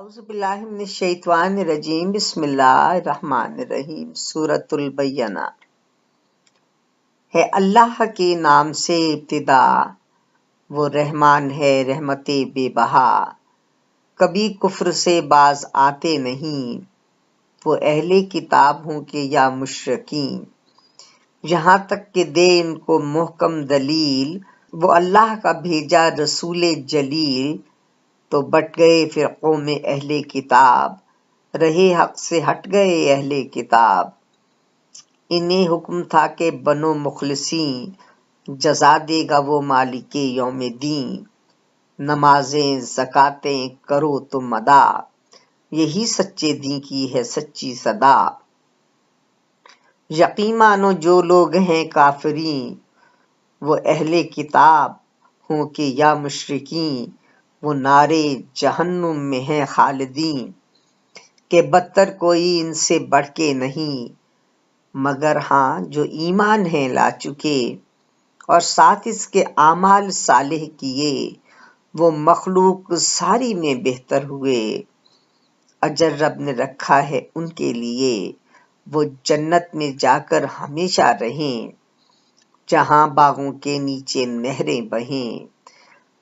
اعوذ باللہ من الشیطان الرجیم بسم اللہ الرحمن الرحیم سورۃ البینہ۔ ہے اللہ کے نام سے ابتدا، وہ رحمان ہے رحمت بے بہا۔ کبھی کفر سے باز آتے نہیں، وہ اہل کتاب ہوں کہ یا مشرکین۔ یہاں تک کہ دے ان کو محکم دلیل، وہ اللہ کا بھیجا رسول جلیل۔ تو بٹ گئے فرقوں میں اہل کتاب، رہے حق سے ہٹ گئے اہل کتاب۔ انہیں حکم تھا کہ بنو مخلصین، جزا دے گا وہ مالک یوم دین۔ نمازیں زکاتیں کرو تم ادا، یہی سچے دین کی ہے سچی صدا۔ یقین مانو جو لوگ ہیں کافرین، وہ اہل کتاب ہوں کہ یا مشرکین۔ وہ نارے جہنم میں ہیں خالدین، کہ بدتر کوئی ان سے بڑھ کے نہیں، مگر ہاں جو ایمان ہیں لا چکے اور ساتھ اس کے اعمال صالح کیے، وہ مخلوق ساری میں بہتر ہوئے۔ اجر رب نے رکھا ہے ان کے لیے، وہ جنت میں جا کر ہمیشہ رہیں، جہاں باغوں کے نیچے نہریں بہیں۔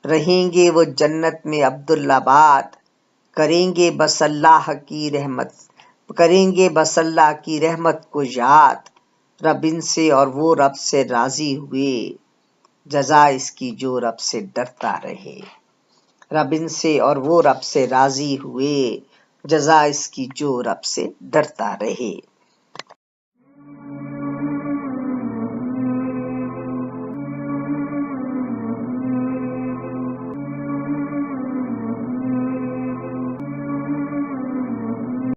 رہیں گے وہ جنت میں عبدالآباد، کریں گے بس اللہ کی رحمت کو یاد۔ رب ان سے اور وہ رب سے راضی ہوئے، جزا اس کی جو رب سے ڈرتا رہے۔ رب ان سے اور وہ رب سے راضی ہوئے، جزا اس کی جو رب سے ڈرتا رہے۔